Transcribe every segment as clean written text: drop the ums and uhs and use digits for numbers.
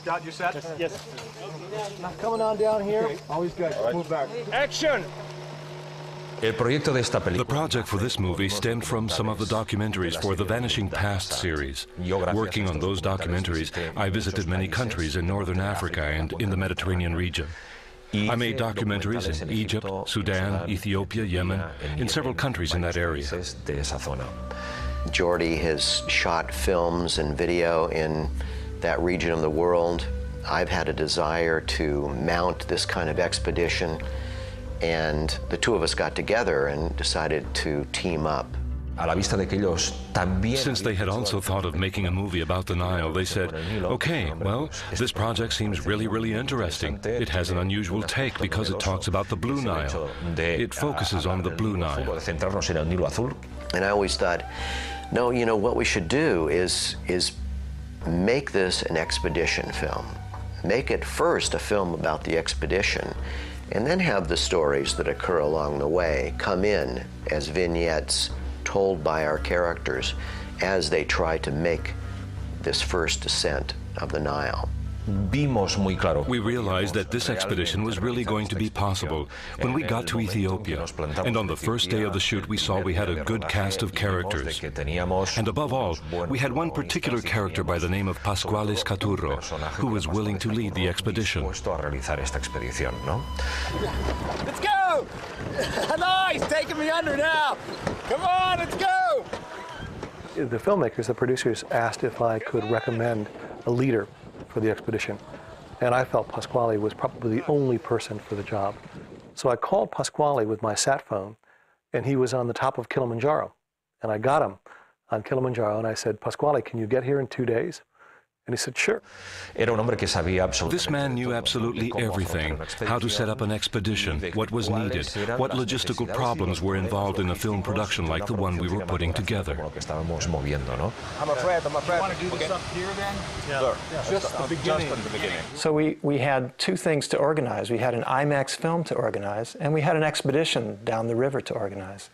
Got you set? Yes. Now coming on down here. Always good. Move back. Action! The project for this movie stemmed from some of the documentaries for the Vanishing Past series. Working on those documentaries, I visited many countries in northern Africa and in the Mediterranean region. I made documentaries in Egypt, Sudan, Ethiopia, Yemen, in several countries in that area. Jordy has shot films and video in that region of the world. I've had a desire to mount this kind of expedition, and the two of us got together and decided to team up. Since they had also thought of making a movie about the Nile, they said, okay, well, this project seems really interesting. It has an unusual take because it talks about the Blue Nile. It focuses on the Blue Nile. And I always thought, no, you know, what we should do is make this an expedition film. Make it first a film about the expedition, and then have the stories that occur along the way come in as vignettes told by our characters as they try to make this first descent of the Nile. We realized that this expedition was really going to be possible when we got to Ethiopia. And on the first day of the shoot, we saw we had a good cast of characters. And above all, we had one particular character by the name of Pasquale Scaturo, who was willing to lead the expedition. Let's go! Nice! Taking me under now! Come on, let's go! The filmmakers, the producers, asked if I could recommend a leader for the expedition. And I felt Pasquale was probably the only person for the job. So I called Pasquale with my sat phone, and he was on the top of Kilimanjaro. And I got him on Kilimanjaro, and I said, Pasquale, can you get here in 2 days? And he said, sure. This man knew absolutely everything: how to set up an expedition, what was needed, what logistical problems were involved in a film production like the one we were putting together. I'm afraid. You want to do this up here then? Yeah. Just the beginning. So we had two things to organize. We had an IMAX film to organize, and we had an expedition down the river to organize.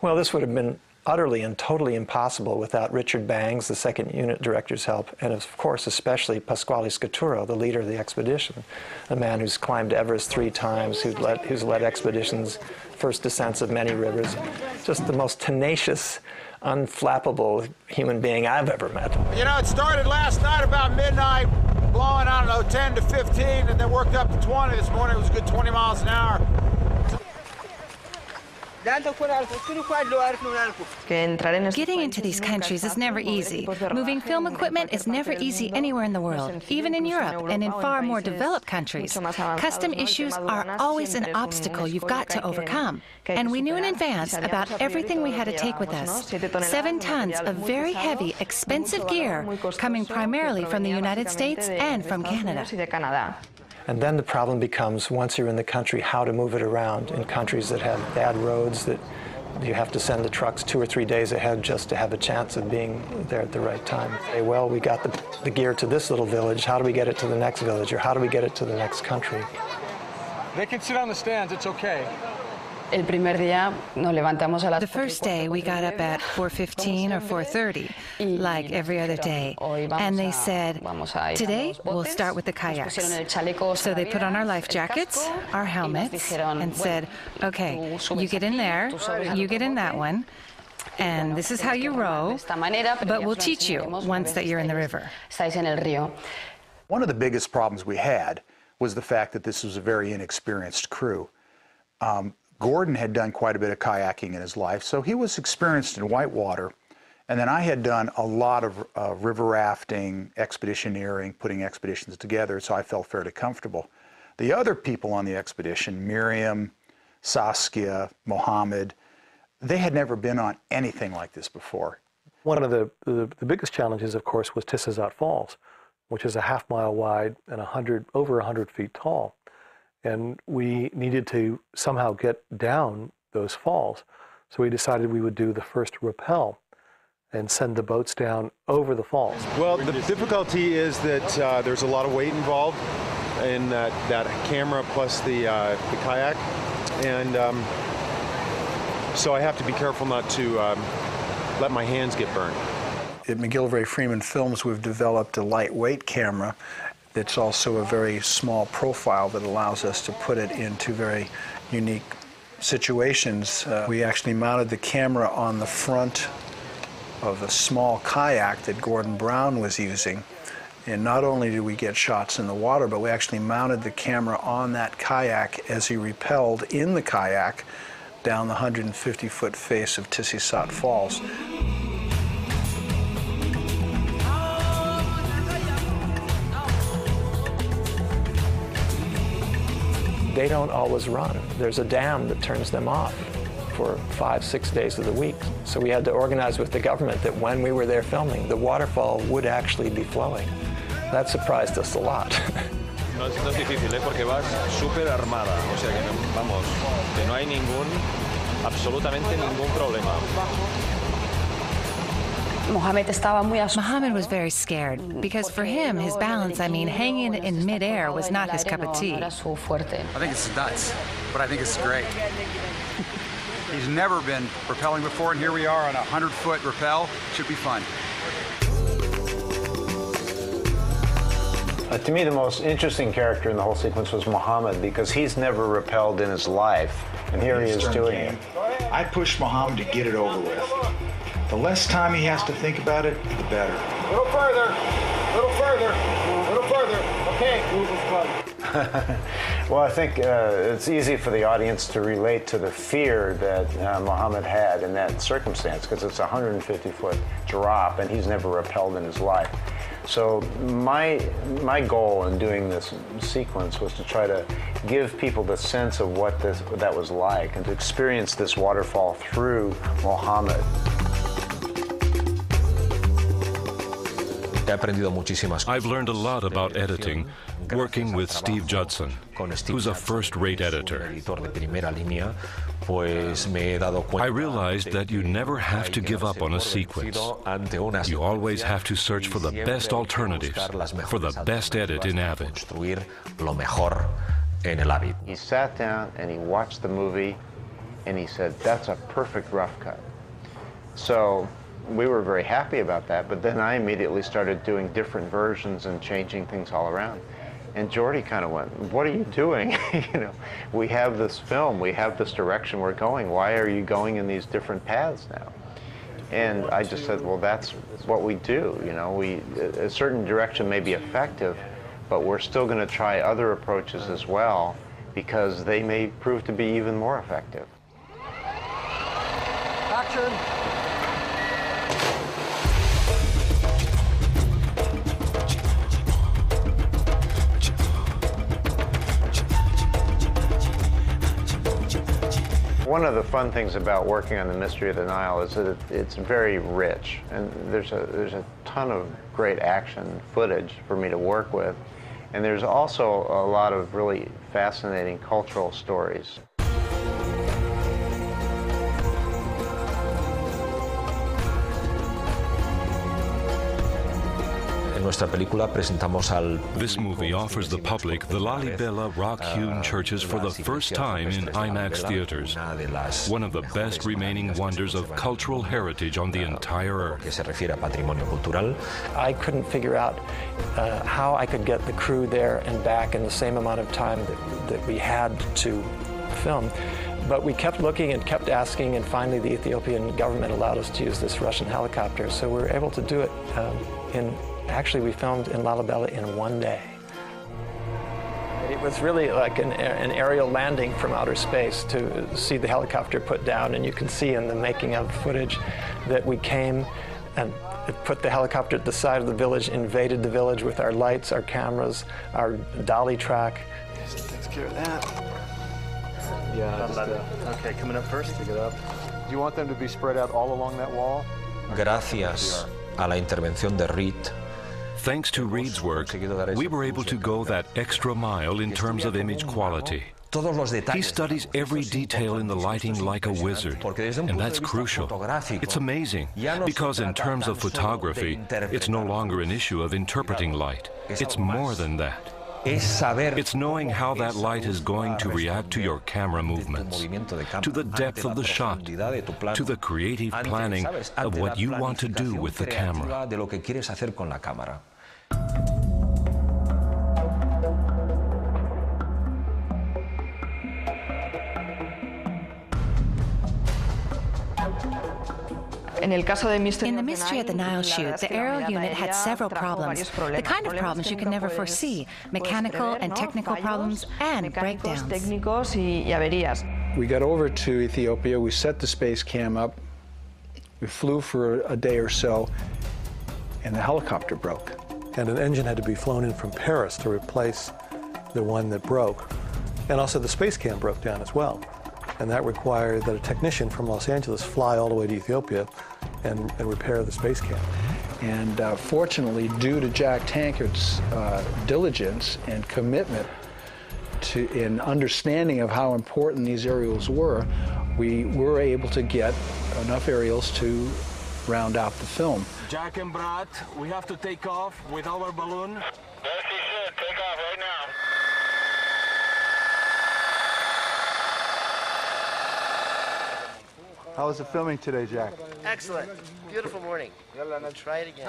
Well, this would have been utterly and totally impossible without Richard Bangs, the second unit director's help, and of course especially Pasquale Scaturo, the leader of the expedition, a man who's climbed Everest 3 times, who's led expeditions, first descents of many rivers, just the most tenacious, unflappable human being I've ever met. You know, it started last night about midnight, blowing, I don't know, 10 to 15, and then worked up to 20. This morning it was a good 20 miles an hour. Getting into these countries is never easy. Moving film equipment is never easy anywhere in the world, even in Europe and in far more developed countries. Custom issues are always an obstacle you've got to overcome. And we knew in advance about everything we had to take with us. 7 tons of very heavy, expensive gear coming primarily from the United States and from Canada. And then the problem becomes, once you're in the country, how to move it around in countries that have bad roads, that you have to send the trucks 2 or 3 days ahead just to have a chance of being there at the right time. Say, well, we got the gear to this little village, how do we get it to the next village, or how do we get it to the next country? They can sit on the stands, it's okay. The first day, we got up at 4:15 or 4:30, like every other day. And they said, today, we'll start with the kayaks. So they put on our life jackets, our helmets, and said, okay, you get in there, you get in that one, and this is how you row, but we'll teach you once that you're in the river. One of the biggest problems we had was the fact that this was a very inexperienced crew. Gordon had done quite a bit of kayaking in his life, so he was experienced in whitewater. And then I had done a lot of river rafting, expeditioneering, putting expeditions together, so I felt fairly comfortable. The other people on the expedition, Miriam, Saskia, Mohammed, they had never been on anything like this before. One of the biggest challenges, of course, was Tissazat Falls, which is a half-mile wide and over 100 feet tall. And we needed to somehow get down those falls. So we decided we would do the first rappel and send the boats down over the falls. Well, the difficulty is that there's a lot of weight involved in that camera plus the kayak. And so I have to be careful not to let my hands get burned. At McGillivray Freeman Films, we've developed a lightweight camera that's also a very small profile that allows us to put it into very unique situations. We actually mounted the camera on the front of a small kayak that Gordon Brown was using. And not only did we get shots in the water, but we actually mounted the camera on that kayak as he rappelled in the kayak down the 150-foot face of Tissisat Falls. They don't always run. There's a dam that turns them off for 5-6 days of the week. So we had to organize with the government that when we were there filming, the waterfall would actually be flowing. That surprised us a lot. No es difícil, porque vas súper armada, o sea que vamos, que no hay absolutamente ningún problema. Mohammed was very scared because for him, his balance, hanging in midair was not his cup of tea. I think it's nuts, but I think it's great. He's never been rappelling before, and here we are on a 100-foot rappel. Should be fun. To me, the most interesting character in the whole sequence was Mohammed, because he's never rappelled in his life, and here he is doing it. I pushed Mohammed to get it over with. The less time he has to think about it, the better. A little further, a little further, a little further. Okay. Well, I think it's easy for the audience to relate to the fear that Mohammed had in that circumstance, because it's a 150-foot drop, and he's never rappelled in his life. So my goal in doing this sequence was to try to give people the sense of what that was like, and to experience this waterfall through Mohammed. I've learned a lot about editing working with Steve Judson, who's a first-rate editor. I realized that you never have to give up on a sequence. You always have to search for the best alternatives, for the best edit in Avid. He sat down and he watched the movie and he said, "That's a perfect rough cut." So we were very happy about that, but then I immediately started doing different versions and changing things all around. And Jordy kind of went, "What are you doing? We have this film, we have this direction we're going. Why are you going in these different paths now?" And I just said, well, that's what we do. A certain direction may be effective, but we're still going to try other approaches as well, because they may prove to be even more effective. Action. One of the fun things about working on The Mystery of the Nile is that it's very rich, and there's a ton of great action footage for me to work with, and there's also a lot of really fascinating cultural stories. This movie offers the public the Lalibela rock-hewn churches for the first time in IMAX theaters, one of the best remaining wonders of cultural heritage on the entire earth. I couldn't figure out how I could get the crew there and back in the same amount of time that we had to film. But we kept looking and kept asking, and finally the Ethiopian government allowed us to use this Russian helicopter, so we were able to do it Actually, we filmed in Lalibela in one day. It was really like an aerial landing from outer space to see the helicopter put down, and you can see in the making of footage that we came and put the helicopter at the side of the village, invaded the village with our lights, our cameras, our dolly track. That takes care of that. Yeah, okay, coming up first to get up. Do you want them to be spread out all along that wall? Gracias a la intervención de Reed. Thanks to Reed's work, we were able to go that extra mile in terms of image quality. He studies every detail in the lighting like a wizard, and that's crucial. It's amazing, because in terms of photography, it's no longer an issue of interpreting light. It's more than that. It's knowing how that light is going to react to your camera movements, to the depth of the shot, to the creative planning of what you want to do with the camera. In the Mystery of the Nile shoot, the aero unit had several problems, the kind of problems you can never foresee, mechanical and technical problems and breakdowns. We got over to Ethiopia, we set the space cam up, we flew for a day or so, and the helicopter broke. And an engine had to be flown in from Paris to replace the one that broke. And also the space cam broke down as well. And that required that a technician from Los Angeles fly all the way to Ethiopia and repair the space cam. And fortunately, due to Jack Tankert's diligence and commitment in understanding of how important these aerials were, we were able to get enough aerials to round out the film. Jack and Brad, we have to take off with our balloon. Yes, you should. Take off right now. How was the filming today, Jack? Excellent. Beautiful morning. Let's try it again.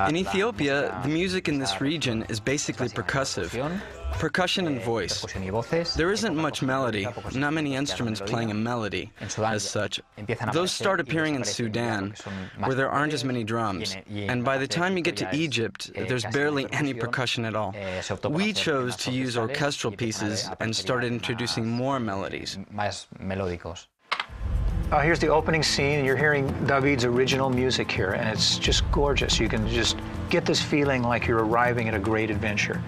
In Ethiopia, the music in this region is basically percussive. Percussion and voice. There isn't much melody, not many instruments playing a melody as such. Those start appearing in Sudan, where there aren't as many drums. And by the time you get to Egypt, there's barely any percussion at all. We chose to use orchestral pieces and started introducing more melodies. Here's the opening scene. You're hearing David's original music here, and it's just gorgeous. You can just get this feeling like you're arriving at a great adventure.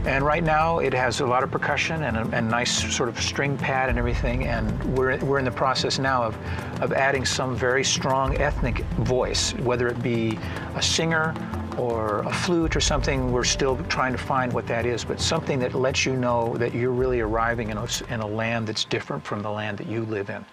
And right now, it has a lot of percussion and a nice sort of string pad and everything, and we're in the process now of adding some very strong ethnic voice, whether it be a singer or a flute or something. We're still trying to find what that is, but something that lets you know that you're really arriving in a land that's different from the land that you live in.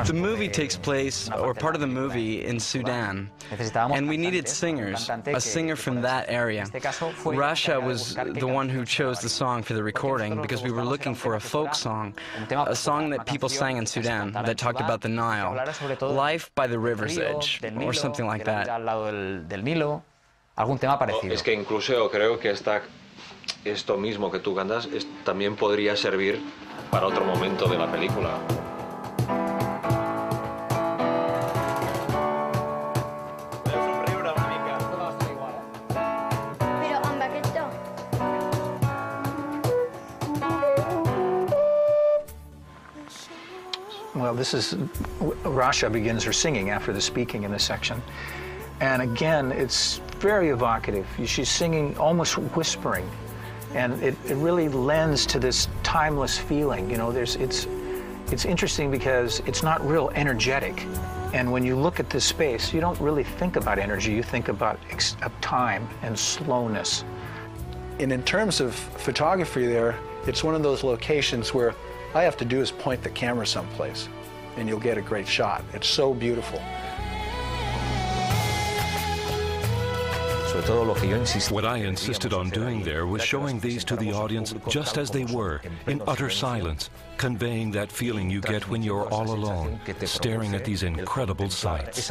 The movie takes place, or part of the movie, in Sudan, and we needed singers, a singer from that area. Rasha was the one who chose the song for the recording because we were looking for a folk song, a song that people sang in Sudan that talked about the Nile, life by the river's edge, or something like that. Es que incluso creo que esto mismo que tú cantas también podría servir para otro momento de la película. Well, this is, Rasha begins her singing after the speaking in this section. And again, it's very evocative. She's singing almost whispering. And it really lends to this timeless feeling. You know, it's interesting because it's not real energetic. And when you look at this space, you don't really think about energy. You think about time and slowness. And in terms of photography there, it's one of those locations where all I have to do is point the camera someplace, and you'll get a great shot. It's so beautiful. What I insisted on doing there was showing these to the audience just as they were, in utter silence, conveying that feeling you get when you're all alone, staring at these incredible sights.